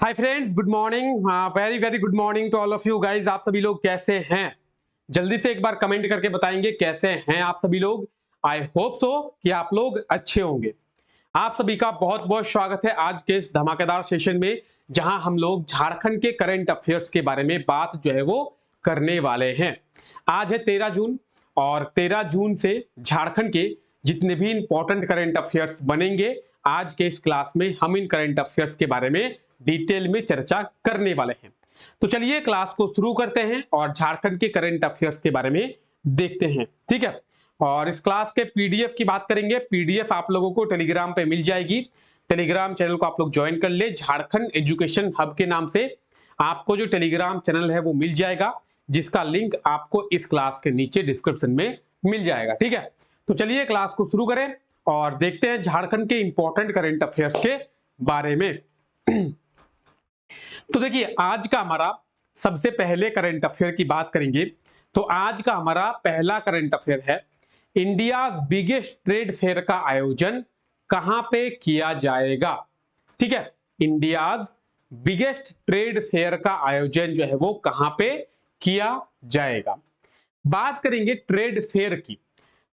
Hi friends, good morning. Very very good morning to all of you guys. आप सभी लोग कैसे हैं? जल्दी से एक बार कमेंट करके बताएंगे कैसे हैं आप सभी लोग। आई होप सो कि आप लोग अच्छे होंगे। आप सभी का बहुत बहुत स्वागत है आज के इस धमाकेदार सेशन में, जहां हम लोग झारखंड के करंट अफेयर्स के बारे में बात जो है वो करने वाले हैं। आज है 13 जून और 13 जून से झारखंड के जितने भी इंपॉर्टेंट करंट अफेयर्स बनेंगे, आज के इस क्लास में हम इन करंट अफेयर्स के बारे में डिटेल में चर्चा करने वाले हैं। तो चलिए क्लास को शुरू करते हैं और झारखंड के करंट अफेयर्स के बारे में देखते हैं, ठीक है। और इस क्लास के पीडीएफ की बात करेंगे। पीडीएफ आप लोगों को टेलीग्राम पे मिल जाएगी। टेलीग्राम चैनल को आप लोग ज्वाइन कर ले, झारखंड एजुकेशन हब के नाम से आपको जो टेलीग्राम चैनल है वो मिल जाएगा, जिसका लिंक आपको इस क्लास के नीचे डिस्क्रिप्शन में मिल जाएगा, ठीक है। तो चलिए क्लास को शुरू करें और देखते हैं झारखंड के इंपॉर्टेंट करंट अफेयर्स के बारे में। तो देखिए, आज का हमारा सबसे पहले करंट अफेयर की बात करेंगे। तो आज का हमारा पहला करंट अफेयर है, इंडिया बिगेस्ट ट्रेड फेयर का आयोजन कहां पे किया जाएगा। ठीक है, इंडिया बिगेस्ट ट्रेड फेयर का आयोजन जो है वो कहां पे किया जाएगा। बात करेंगे ट्रेड फेयर की,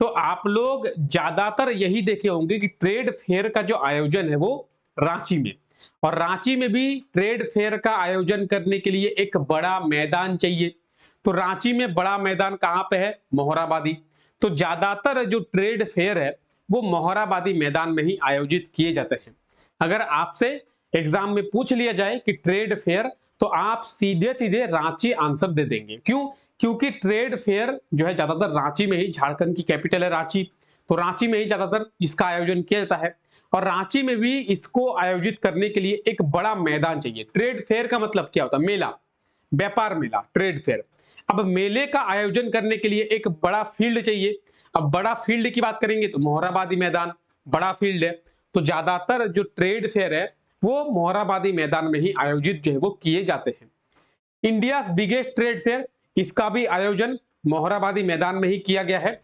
तो आप लोग ज्यादातर यही देखे होंगे कि ट्रेड फेयर का जो आयोजन है वो रांची में, और रांची में भी ट्रेड फेयर का आयोजन करने के लिए एक बड़ा मैदान चाहिए। तो रांची में बड़ा मैदान कहां पे है? मोहराबादी। तो ज्यादातर जो ट्रेड फेयर है वो मोहराबादी मैदान में ही आयोजित किए जाते हैं। अगर आपसे एग्जाम में पूछ लिया जाए कि ट्रेड फेयर, तो आप सीधे सीधे रांची आंसर दे देंगे। क्यों? क्योंकि ट्रेड फेयर जो है ज्यादातर रांची में ही, झारखंड की कैपिटल है रांची, तो रांची में ही ज्यादातर इसका आयोजन किया जाता है। और रांची में भी इसको आयोजित करने के लिए एक बड़ा मैदान चाहिए। ट्रेड फेयर का मतलब क्या होता है? मेला, व्यापार मेला, ट्रेड फेयर। अब मेले का आयोजन करने के लिए एक बड़ा फील्ड चाहिए। अब बड़ा फील्ड की बात करेंगे तो मोहराबादी मैदान बड़ा फील्ड है। तो ज्यादातर जो ट्रेड फेयर है वो मोहराबादी मैदान में ही आयोजित जो है वो किए जाते हैं। इंडिया बिगेस्ट ट्रेड फेयर, इसका भी आयोजन मोहराबादी मैदान में ही किया गया है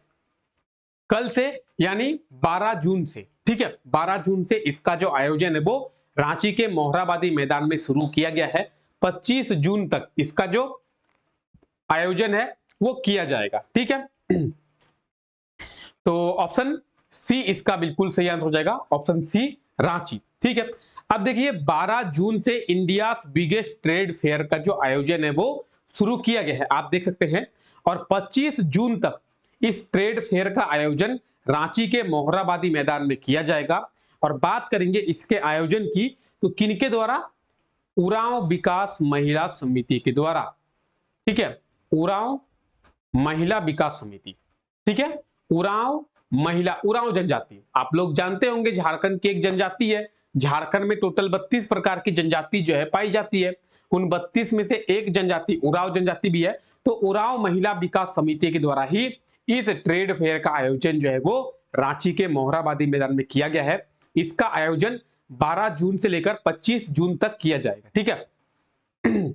कल से, यानी 12 जून से। ठीक है, 12 जून से इसका जो आयोजन है वो रांची के मोहराबादी मैदान में शुरू किया गया है। 25 जून तक इसका जो आयोजन है वो किया जाएगा, ठीक है। तो ऑप्शन सी इसका बिल्कुल सही आंसर हो जाएगा, ऑप्शन सी रांची, ठीक है। अब देखिए, 12 जून से इंडिया बिगेस्ट ट्रेड फेयर का जो आयोजन है वो शुरू किया गया है, आप देख सकते हैं। और 25 जून तक इस ट्रेड फेयर का आयोजन रांची के मोहराबादी मैदान में किया जाएगा। और बात करेंगे इसके आयोजन की, तो किनके द्वारा? उरांव विकास महिला समिति के द्वारा, ठीक है। उरांव महिला विकास समिति, ठीक है। उरांव महिला, उरांव जनजाति आप लोग जानते होंगे झारखंड की एक जनजाति है। झारखंड में टोटल 32 प्रकार की जनजाति जो है पाई जाती है। उन 32 में से एक जनजाति उरांव जनजाति भी है। तो उरांव महिला विकास समिति के द्वारा ही इस ट्रेड फेयर का आयोजन जो है वो रांची के मोहराबादी मैदान में किया गया है। इसका आयोजन 12 जून से लेकर 25 जून तक किया जाएगा, ठीक है।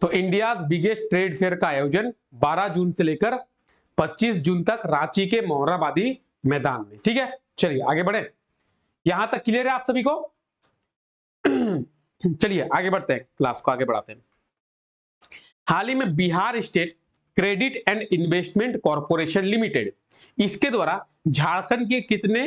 तो इंडिया बिगेस्ट ट्रेड फेयर का आयोजन 12 जून से लेकर 25 जून तक रांची के मोहराबादी मैदान में, ठीक है। चलिए आगे बढ़े, यहां तक क्लियर है आप सभी को? चलिए आगे बढ़ते हैं, क्लास को आगे बढ़ाते हैं। हाल ही में Bihar state credit and investment corporation limited, इसके द्वारा झारखंड के कितने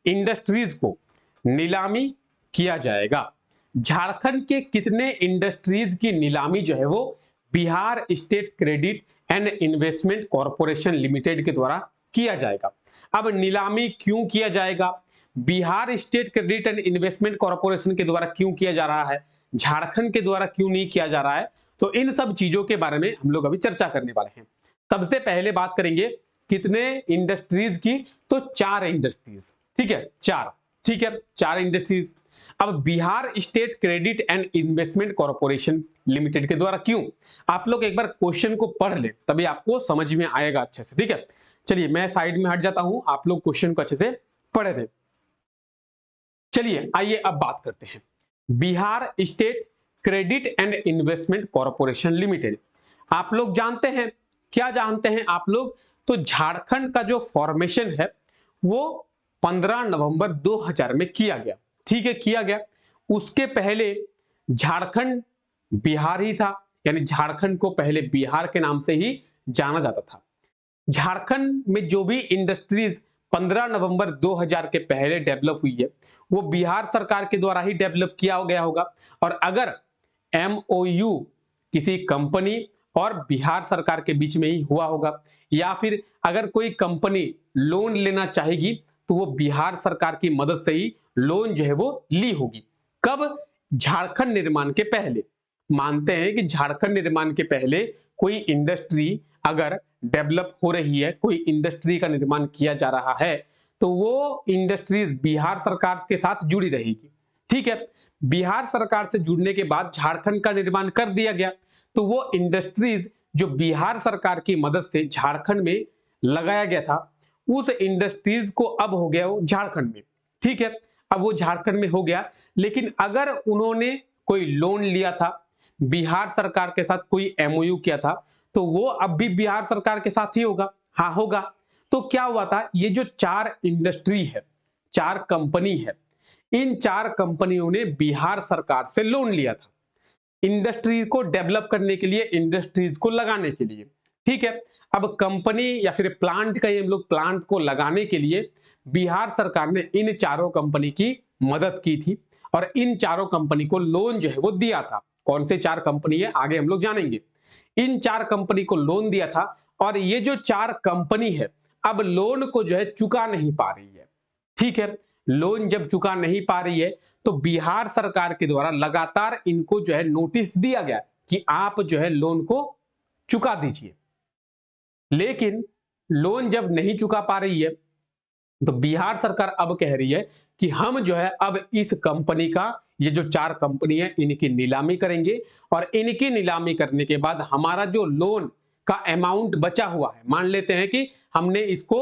इंडस्ट्रीज को नीलामी किया जाएगा? झारखंड के कितने इंडस्ट्रीज की नीलामी जो है वो Bihar state credit and investment corporation limited के द्वारा किया जाएगा। अब नीलामी क्यों किया जाएगा? Bihar state credit and investment corporation के द्वारा क्यों किया जा रहा है, झारखंड के द्वारा क्यों नहीं किया जा रहा है? तो इन सब चीजों के बारे में हम लोग अभी चर्चा करने वाले हैं। सबसे पहले बात करेंगे कितने इंडस्ट्रीज की, तो 4 इंडस्ट्रीज, ठीक है, 4, ठीक है, 4 इंडस्ट्रीज। अब Bihar state credit and investment corporation limited के द्वारा क्यों? आप लोग एक बार क्वेश्चन को पढ़ ले, तभी आपको समझ में आएगा अच्छे से, ठीक है। चलिए मैं साइड में हट जाता हूं, आप लोग क्वेश्चन को अच्छे से पढ़े थे। चलिए आइए अब बात करते हैं Bihar state credit and investment corporation limited. आप लोग जानते हैं, क्या जानते हैं आप लोग? तो झारखंड का जो फॉर्मेशन है वो 15 नवंबर 2000 में किया गया, ठीक है, किया गया। उसके पहले झारखंड बिहार ही था, यानी झारखंड को पहले बिहार के नाम से ही जाना जाता था। झारखंड में जो भी इंडस्ट्रीज 15 नवंबर 2000 के पहले डेवलप हुई है, वो बिहार सरकार के द्वारा ही डेवलप किया गया होगा। और अगर एमओयू किसी कंपनी और बिहार सरकार के बीच में ही हुआ होगा, या फिर अगर कोई कंपनी लोन लेना चाहेगी तो वो बिहार सरकार की मदद से ही लोन जो है वो ली होगी। कब? झारखंड निर्माण के पहले। मानते हैं कि झारखंड निर्माण के पहले कोई इंडस्ट्री अगर डेवलप हो रही है, कोई इंडस्ट्री का निर्माण किया जा रहा है, तो वो इंडस्ट्रीज बिहार सरकार के साथ जुड़ी रहेगी। ठीक है, बिहार सरकार से जुड़ने के बाद झारखंड का निर्माण कर दिया गया, तो वो इंडस्ट्रीज जो बिहार सरकार की मदद से झारखंड में लगाया गया था, उस इंडस्ट्रीज को अब हो गया वो झारखंड में। ठीक है, अब वो झारखंड में हो गया, लेकिन अगर उन्होंने कोई लोन लिया था, बिहार सरकार के साथ कोई एमओयू किया था, तो वो अब भी बिहार सरकार के साथ ही होगा। हाँ, होगा। तो क्या हुआ था, ये जो 4 इंडस्ट्री है, 4 कंपनी है, इन 4 कंपनियों ने बिहार सरकार से लोन लिया था इंडस्ट्री को डेवलप करने के लिए, इंडस्ट्रीज को लगाने के लिए। ठीक है, अब कंपनी या फिर प्लांट का, हम लोग प्लांट को लगाने के लिए बिहार सरकार ने इन चारों कंपनी की मदद की थी और इन चारों कंपनी को लोन जो है वो दिया था। कौन से 4 कंपनी है आगे हम लोग जानेंगे। इन 4 कंपनी को लोन दिया था और ये जो 4 कंपनी है अब लोन को जो है चुका नहीं पा रही है। ठीक है, लोन जब चुका नहीं पा रही है तो बिहार सरकार के द्वारा लगातार इनको जो है नोटिस दिया गया कि आप जो है लोन को चुका दीजिए। लेकिन लोन जब नहीं चुका पा रही है तो बिहार सरकार अब कह रही है कि हम जो है अब इस कंपनी का, ये जो 4 कंपनी है, इनकी नीलामी करेंगे और इनकी नीलामी करने के बाद हमारा जो लोन का अमाउंट बचा हुआ है, मान लेते हैं कि हमने इसको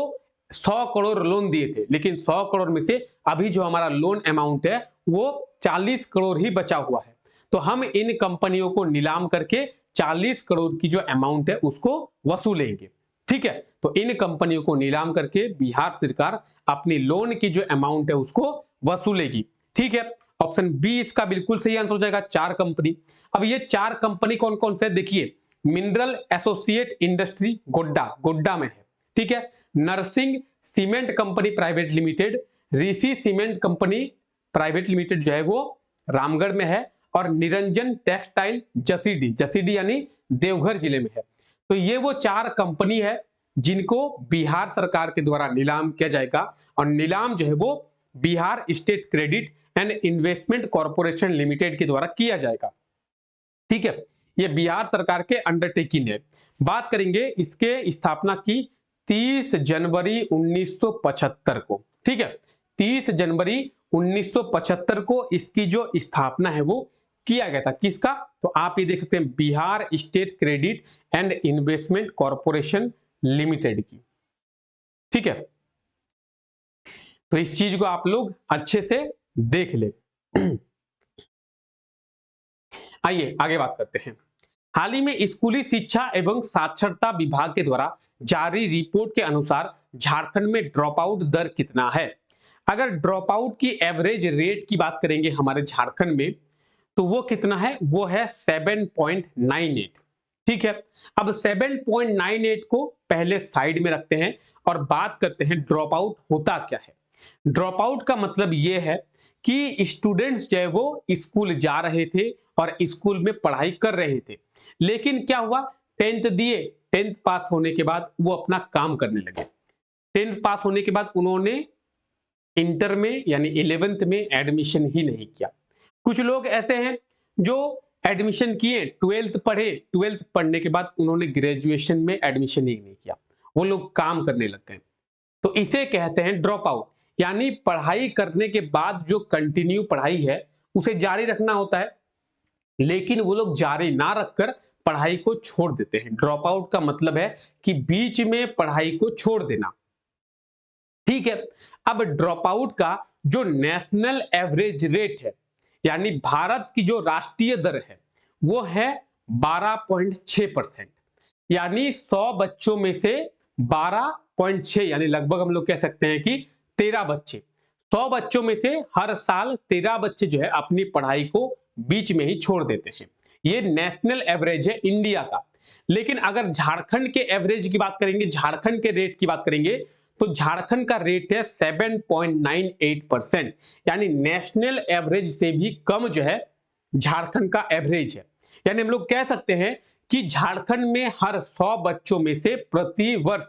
100 करोड़ लोन दिए थे, लेकिन 100 करोड़ में से अभी जो हमारा लोन अमाउंट है वो 40 करोड़ ही बचा हुआ है, तो हम इन कंपनियों को नीलाम करके 40 करोड़ की जो अमाउंट है उसको वसूलेंगे। ठीक है, तो इन कंपनियों को नीलाम करके बिहार सरकार अपनी लोन की जो अमाउंट है उसको वसूलेगी। ठीक है, ऑप्शन बी इसका बिल्कुल सही आंसर हो जाएगा, 4 कंपनी। अब ये 4 कंपनी कौन कौन से, देखिए, mineral associate industry Godda, Godda में है। ठीक है, Narsingh cement company private limited, Rishi cement company private limited जो है वो रामगढ़ में है, और निरंजन टेक्सटाइल जसीडी, जसीडी यानी देवघर जिले में है। तो ये वो 4 कंपनी है जिनको बिहार सरकार के द्वारा नीलाम किया जाएगा, और नीलाम जो है वो Bihar state credit and investment corporation limited के द्वारा किया जाएगा। ठीक है, ये बिहार सरकार के अंडरटेकिंग है। बात करेंगे इसके स्थापना की 30 जनवरी 1975 को। ठीक है, 30 जनवरी 1975 को इसकी जो स्थापना है वो किया गया था। किसका? तो आप ये देख सकते हैं, Bihar state credit and investment corporation limited की। ठीक है, तो इस चीज को आप लोग अच्छे से देख ले। आइए आगे बात करते हैं। हाल ही में स्कूली शिक्षा एवं साक्षरता विभाग के द्वारा जारी रिपोर्ट के अनुसार झारखंड में ड्रॉप आउट दर कितना है? अगर ड्रॉप आउट की एवरेज रेट की बात करेंगे हमारे झारखंड में, तो वो कितना है? वो है 7.98। ठीक है, अब 7.98 को पहले साइड में रखते हैं और बात करते हैं ड्रॉप आउट होता क्या है। ड्रॉप आउट का मतलब ये है कि स्टूडेंट्स जो है वो स्कूल जा रहे थे और स्कूल में पढ़ाई कर रहे थे, लेकिन क्या हुआ, 10th दिए, 10th पास होने के बाद वो अपना काम करने लगे। 10th पास होने के बाद उन्होंने इंटर में यानी 11th में एडमिशन ही नहीं किया। कुछ लोग ऐसे हैं जो एडमिशन किए, 12th पढ़े, 12th पढ़ने के बाद उन्होंने ग्रेजुएशन में एडमिशन ही नहीं किया, वो लोग काम करने लग गए। तो इसे कहते हैं ड्रॉप आउट, यानी पढ़ाई करने के बाद जो कंटिन्यू पढ़ाई है उसे जारी रखना होता है, लेकिन वो लोग जारी ना रखकर पढ़ाई को छोड़ देते हैं। ड्रॉप आउट का मतलब है कि बीच में पढ़ाई को छोड़ देना। ठीक है, अब ड्रॉप आउट का जो नेशनल एवरेज रेट है, यानी भारत की जो राष्ट्रीय दर है, वो है 12.6%, यानी 100 बच्चों में से 12.6, यानी लगभग हम लोग कह सकते हैं कि 13 बच्चे, 100 बच्चों में से हर साल 13 बच्चे जो है अपनी पढ़ाई को बीच में ही छोड़ देते हैं। ये नेशनल एवरेज है इंडिया का। लेकिन अगर झारखंड के एवरेज की बात करेंगे, झारखंड के रेट की बात करेंगे, तो झारखंड का रेट है 7.98%, यानी नेशनल एवरेज से भी कम जो है झारखंड का एवरेज है। यानी हम लोग कह सकते हैं कि झारखंड में हर 100 बच्चों में से प्रति वर्ष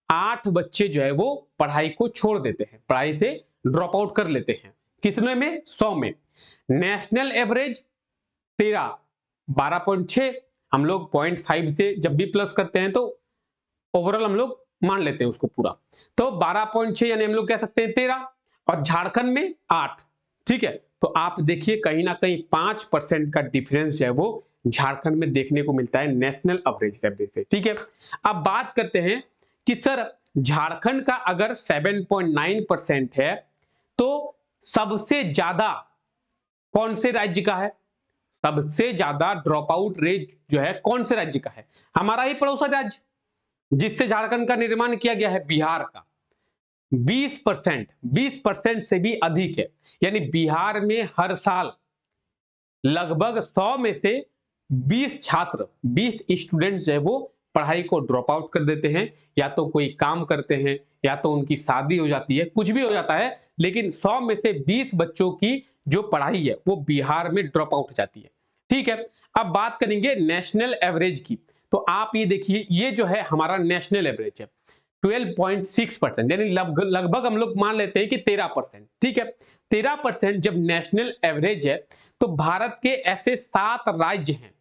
8 बच्चे जो है वो पढ़ाई को छोड़ देते हैं, पढ़ाई से ड्रॉप आउट कर लेते हैं। कितने में? 100 में। नेशनल एवरेज 13, 12.6, हम लोग 0.5 से जब भी प्लस करते हैं तो ओवरऑल हम लोग मान लेते हैं उसको पूरा, तो 12.6 यानी हम लोग कह सकते हैं 13, और झारखंड में 8। ठीक है, तो आप देखिए कहीं ना कहीं 5% का डिफरेंस जो है वो झारखंड में देखने को मिलता है नेशनल एवरेज से। ठीक है, अब बात करते हैं कि सर झारखंड का अगर 7.9% है तो सबसे ज्यादा कौन से राज्य का है? सबसे ज्यादा ड्रॉप आउट रेट जो है कौन से राज्य का है? हमारा ही पड़ोसी राज्य जिससे झारखंड का निर्माण किया गया है, बिहार का। 20% से भी अधिक है। यानी बिहार में हर साल लगभग 100 में से 20 छात्र, 20 स्टूडेंट्स जो है वो पढ़ाई को ड्रॉप आउट कर देते हैं, या तो कोई काम करते हैं, या तो उनकी शादी हो जाती है, कुछ भी हो जाता है, लेकिन 100 में से 20 बच्चों की जो पढ़ाई है वो बिहार में ड्रॉप आउट हो जाती है। ठीक है, अब बात करेंगे नेशनल एवरेज की। तो आप ये देखिए, ये जो है हमारा नेशनल एवरेज है 12.6%, यानी लगभग हम लोग मान लेते हैं कि 13%। ठीक है, 13% जब नेशनल एवरेज है तो भारत के ऐसे 7 राज्य हैं।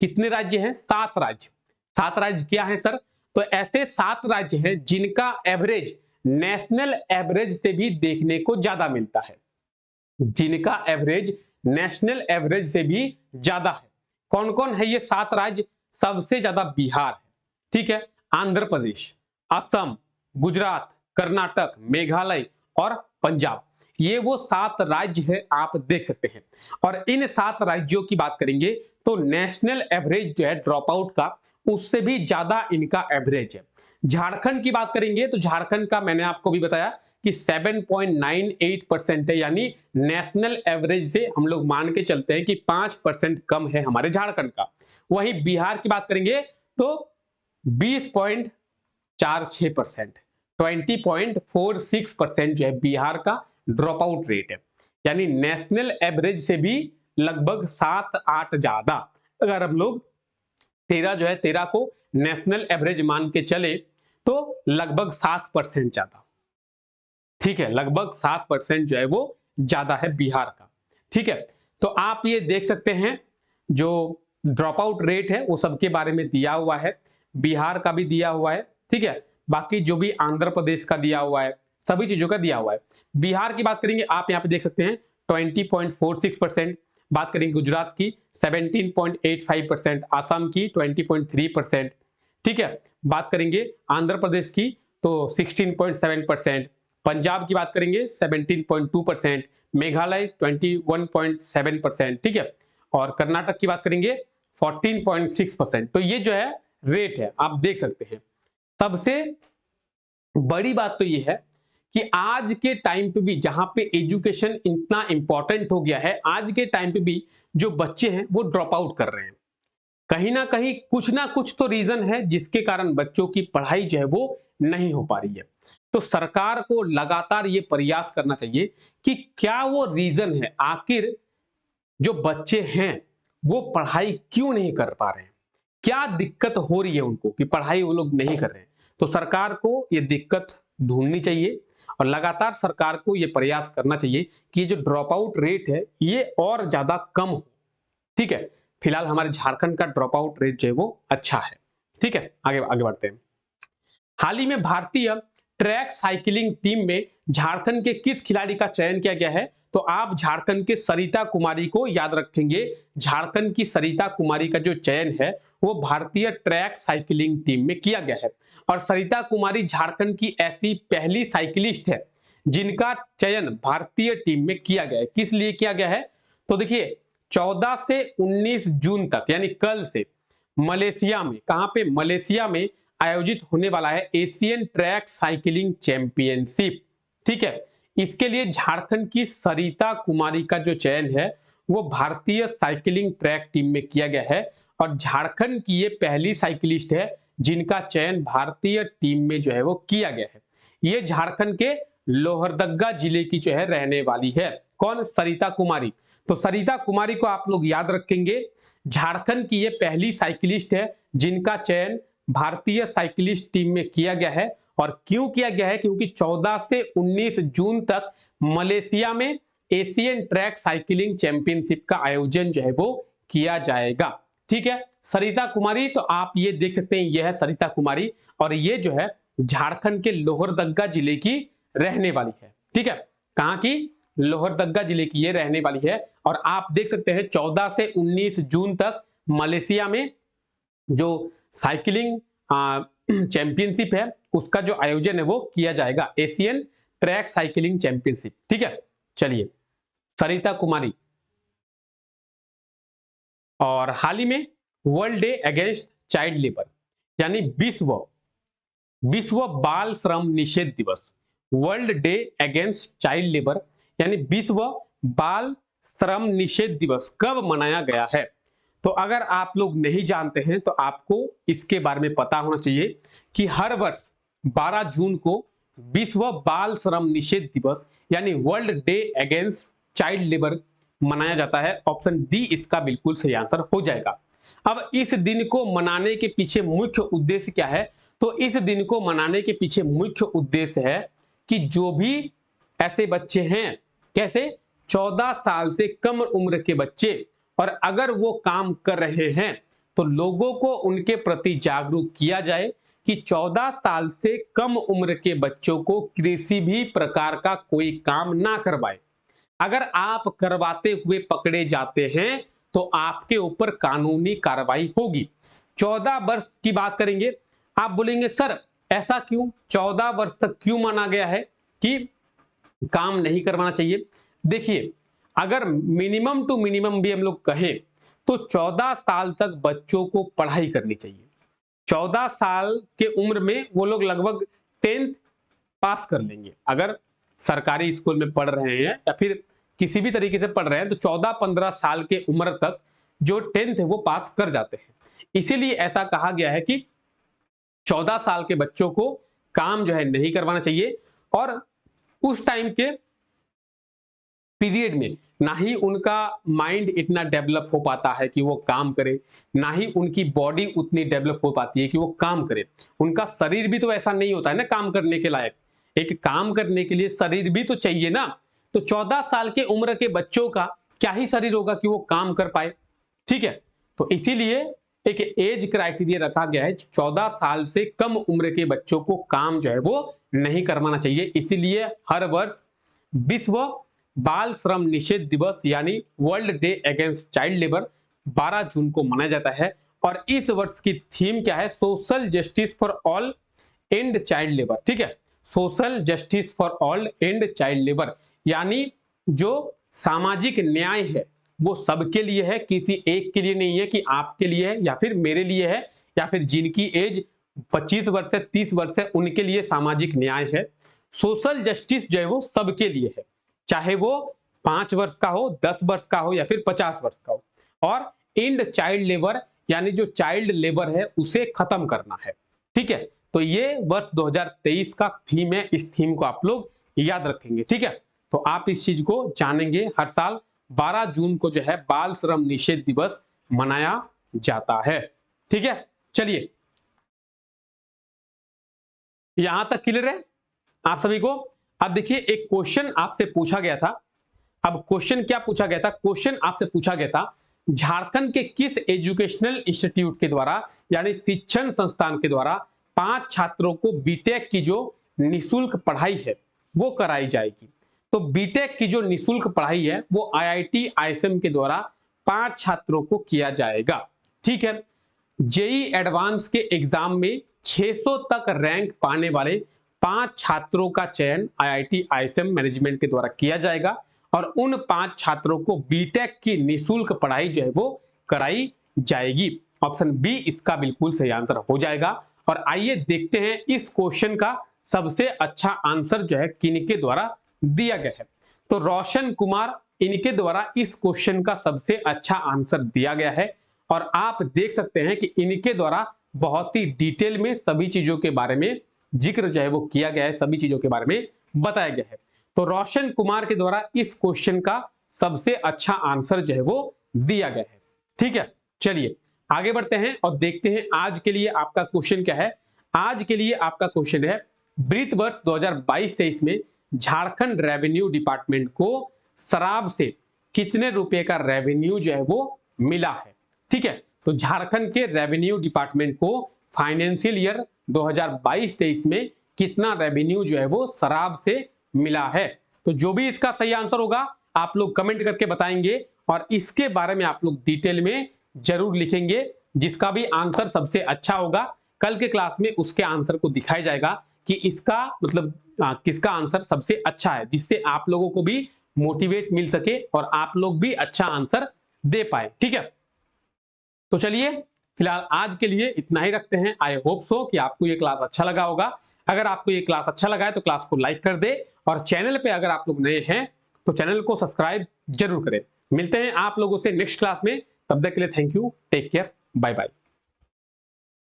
कितने राज्य हैं? 7 राज्य। 7 राज्य क्या है सर? तो ऐसे 7 राज्य हैं जिनका एवरेज नेशनल एवरेज से भी देखने को ज्यादा मिलता है, जिनका एवरेज नेशनल एवरेज से भी ज्यादा है। कौन कौन है ये 7 राज्य? सबसे ज्यादा बिहार है, ठीक है, आंध्र प्रदेश, असम, गुजरात, कर्नाटक, मेघालय और पंजाब। ये वो 7 राज्य है, आप देख सकते हैं। और इन 7 राज्यों की बात करेंगे तो नेशनल एवरेज जो है ड्रॉप आउट का, उससे भी ज्यादा इनका एवरेज है। झारखंड की बात करेंगे तो झारखंड का मैंने आपको भी बताया कि 7.98% है, यानी नेशनल एवरेज से हम लोग मान के चलते हैं कि 5% कम है हमारे झारखंड का। वहीं बिहार की बात करेंगे तो 20.46%, 20.46% जो है बिहार का ड्रॉप आउट रेट है, यानी नेशनल एवरेज से भी लगभग 7-8 ज्यादा। अगर हम लोग 13 जो है 13 को नेशनल एवरेज मान के चले तो लगभग 7% ज्यादा। ठीक है, लगभग 7% जो है वो ज्यादा है बिहार का। ठीक है, तो आप ये देख सकते हैं जो ड्रॉप आउट रेट है वो सबके बारे में दिया हुआ है, बिहार का भी दिया हुआ है। ठीक है, बाकी जो भी आंध्र प्रदेश का दिया हुआ है, सभी चीजों का दिया हुआ है। बिहार की बात करेंगे, आप यहाँ पे देख सकते हैं 20.46%। बात करेंगे गुजरात की 17.85%, आसाम की 20.3%। ठीक है, बात करेंगे आंध्र प्रदेश की तो 16.7%, पंजाब की बात करेंगे 17.2%, मेघालय 21.7%। ठीक है, और कर्नाटक की बात करेंगे 14.6%। तो ये जो है रेट है, आप देख सकते हैं। सबसे बड़ी बात तो ये है कि आज के टाइम पे भी जहां पे एजुकेशन इतना इंपॉर्टेंट हो गया है, आज के टाइम पे भी जो बच्चे हैं वो ड्रॉप आउट कर रहे हैं। कहीं ना कुछ तो रीजन है जिसके कारण बच्चों की पढ़ाई जो है वो नहीं हो पा रही है। तो सरकार को लगातार ये प्रयास करना चाहिए कि क्या वो रीजन है, आखिर जो बच्चे हैं वो पढ़ाई क्यों नहीं कर पा रहे हैं, क्या दिक्कत हो रही है उनको कि पढ़ाई वो लोग नहीं कर रहे हैं। तो सरकार को ये दिक्कत ढूंढनी चाहिए और लगातार सरकार को ये प्रयास करना चाहिए कि ये जो ड्रॉप आउट रेट है ये और ज्यादा कम हो। ठीक है, फिलहाल हमारे झारखंड का ड्रॉप आउट रेट जो है वो अच्छा है। ठीक है, आगे आगे बढ़ते हैं। हाल ही में भारतीय ट्रैक साइकिलिंग टीम में झारखंड के किस खिलाड़ी का चयन किया गया है? तो आप झारखंड के सरिता कुमारी को याद रखेंगे। झारखंड की सरिता कुमारी का जो चयन है वो भारतीय ट्रैक साइकिलिंग टीम में किया गया है। और सरिता कुमारी झारखंड की ऐसी पहली साइकिलिस्ट है जिनका चयन भारतीय टीम में किया गया है। किस लिए किया गया है? तो देखिए 14 से 19 जून तक, यानी कल से मलेशिया में, कहां पे? मलेशिया में आयोजित होने वाला है एशियन ट्रैक साइकिलिंग चैंपियनशिप। ठीक है, इसके लिए झारखंड की सरिता कुमारी का जो चयन है वो भारतीय साइकिलिंग ट्रैक टीम में किया गया है और झारखंड की ये पहली साइकिलिस्ट है जिनका चयन भारतीय टीम में जो है वो किया गया है। ये झारखंड के लोहरदग्गा जिले की जो है रहने वाली है। कौन? सरिता कुमारी। तो सरिता कुमारी को आप लोग याद रखेंगे, झारखंड की ये पहली साइकिलिस्ट है जिनका चयन भारतीय साइकिलिस्ट टीम में किया गया है। और क्यों किया गया है? क्योंकि 14 से 19 जून तक मलेशिया में एशियन ट्रैक साइकिलिंग चैंपियनशिप का आयोजन जो है वो किया जाएगा। ठीक है, सरिता कुमारी, तो आप ये देख सकते हैं, यह है सरिता कुमारी और ये जो है झारखंड के लोहरदग्गा जिले की रहने वाली है। ठीक है, कहां की? लोहरदग्गा जिले की ये रहने वाली है। और आप देख सकते हैं 14 से 19 जून तक मलेशिया में जो साइकिलिंग चैंपियनशिप है उसका जो आयोजन है वो किया जाएगा, एशियन ट्रैक साइकिलिंग चैंपियनशिप। ठीक है, चलिए, सरिता कुमारी। और हाल ही में world day against child labour यानी विश्व बाल श्रम निषेध दिवस, world day against child labour यानी विश्व बाल श्रम निषेध दिवस कब मनाया गया है? तो अगर आप लोग नहीं जानते हैं तो आपको इसके बारे में पता होना चाहिए कि हर वर्ष 12 जून को विश्व बाल श्रम निषेध दिवस यानी world day against child labour मनाया जाता है। ऑप्शन डी इसका बिल्कुल सही आंसर हो जाएगा। अब इस दिन को मनाने के पीछे मुख्य उद्देश्य क्या है? तो इस दिन को मनाने के पीछे मुख्य उद्देश्य है कि जो भी ऐसे बच्चे हैं, कैसे, 14 साल से कम उम्र के बच्चे, और अगर वो काम कर रहे हैं तो लोगों को उनके प्रति जागरूक किया जाए कि 14 साल से कम उम्र के बच्चों को किसी भी प्रकार का कोई काम ना करवाए। अगर आप करवाते हुए पकड़े जाते हैं तो आपके ऊपर कानूनी कार्रवाई होगी। 14 वर्ष की बात करेंगे, आप बोलेंगे सर ऐसा क्यों, 14 वर्ष तक क्यों माना गया है कि काम नहीं करवाना चाहिए? देखिए, अगर मिनिमम टू मिनिमम भी हम लोग कहें तो 14 साल तक बच्चों को पढ़ाई करनी चाहिए। 14 साल के उम्र में वो लोग लगभग 10th पास कर लेंगे। अगर सरकारी स्कूल में पढ़ रहे हैं या फिर किसी भी तरीके से पढ़ रहे हैं तो 14-15 साल के उम्र तक जो 10th है वो पास कर जाते हैं। इसीलिए ऐसा कहा गया है कि 14 साल के बच्चों को काम जो है नहीं करवाना चाहिए। और उस टाइम के पीरियड में ना ही उनका माइंड इतना डेवलप हो पाता है कि वो काम करे, ना ही उनकी बॉडी उतनी डेवलप हो पाती है कि वो काम करे। उनका शरीर भी तो ऐसा नहीं होता है ना काम करने के लायक। एक काम करने के लिए शरीर भी तो चाहिए ना। तो 14 साल के उम्र के बच्चों का क्या ही शरीर होगा कि वो काम कर पाए। ठीक है, तो इसीलिए एक एज क्राइटेरिया रखा गया है, 14 साल से कम उम्र के बच्चों को काम जो है वो नहीं करवाना चाहिए। इसीलिए हर वर्ष विश्व बाल श्रम निषेध दिवस यानी world day against child labour 12 जून को मनाया जाता है। और इस वर्ष की थीम क्या है? Social justice for all and child labour. ठीक है, social justice for all and child labour यानी जो सामाजिक न्याय है वो सबके लिए है, किसी एक के लिए नहीं है कि आपके लिए है या फिर मेरे लिए है या फिर जिनकी एज 25 वर्ष से 30 वर्ष है उनके लिए सामाजिक न्याय है। सोशल जस्टिस जो है वो सबके लिए है, चाहे वो 5 वर्ष का हो, 10 वर्ष का हो या फिर 50 वर्ष का हो। और एंड चाइल्ड लेबर यानी जो चाइल्ड लेबर है उसे खत्म करना है। ठीक है, तो ये वर्ष 2023 का थीम है, इस थीम को आप लोग याद रखेंगे। ठीक है, तो आप इस चीज को जानेंगे, हर साल 12 जून को जो है बाल श्रम निषेध दिवस मनाया जाता है। ठीक है, चलिए, यहां तक क्लियर है आप सभी को? अब देखिए, एक क्वेश्चन आपसे पूछा गया था। अब क्वेश्चन क्या पूछा गया था? क्वेश्चन आपसे पूछा गया था झारखंड के किस एजुकेशनल इंस्टीट्यूट के द्वारा यानी शिक्षण संस्थान के द्वारा 5 छात्रों को बीटेक की जो निःशुल्क पढ़ाई है वो कराई जाएगी। तो बीटेक की जो निःशुल्क पढ़ाई है वो आईआईटी आईएसएम के द्वारा 5 छात्रों को किया जाएगा। ठीक है, जेई एडवांस के एग्जाम में 600 तक रैंक पाने वाले 5 छात्रों का चयन आईआईटी आईएसएम मैनेजमेंट के द्वारा किया जाएगा और उन 5 छात्रों को बीटेक की निःशुल्क पढ़ाई जो है वो कराई जाएगी। ऑप्शन बी इसका बिल्कुल सही आंसर हो जाएगा। और आइए देखते हैं इस क्वेश्चन का सबसे अच्छा आंसर जो है किनके द्वारा दिया गया है। तो रोशन कुमार इनके द्वारा इस क्वेश्चन का सबसे अच्छा आंसर दिया गया है और आप देख सकते हैं कि इनके द्वारा बहुत ही डिटेल में सभी चीजों के बारे में जिक्र जो है वो किया गया है, सभी चीजों के बारे में बताया गया है। तो रोशन कुमार के द्वारा इस क्वेश्चन का सबसे अच्छा आंसर जो है वो दिया गया है। ठीक है, चलिए आगे बढ़ते हैं और देखते हैं आज के लिए आपका क्वेश्चन क्या है। आज के लिए आपका क्वेश्चन है, वित्त वर्ष 2022-23 में झारखंड रेवेन्यू डिपार्टमेंट को शराब से कितने रुपए का रेवेन्यू जो है वो मिला है। ठीक है, तो झारखंड के रेवेन्यू डिपार्टमेंट को फाइनेंशियल ईयर 2022-23 में कितना रेवेन्यू जो है वो शराब से मिला है। तो जो भी इसका सही आंसर होगा आप लोग कमेंट करके बताएंगे और इसके बारे में आप लोग डिटेल में जरूर लिखेंगे। जिसका भी आंसर सबसे अच्छा होगा कल के क्लास में उसके आंसर को दिखाया जाएगा कि इसका मतलब किसका आंसर सबसे अच्छा है, जिससे आप लोगों को भी मोटिवेट मिल सके और आप लोग भी अच्छा आंसर दे पाए। ठीक है, तो चलिए फिलहाल आज के लिए इतना ही रखते हैं। आई होप सो कि आपको ये क्लास अच्छा लगा होगा। अगर आपको ये क्लास अच्छा लगा है तो क्लास को लाइक कर दे और चैनल पे अगर आप लोग नए हैं तो चैनल को सब्सक्राइब जरूर करें। मिलते हैं आप लोगों से नेक्स्ट क्लास में, तब तक के लिए thank you, take care, bye bye.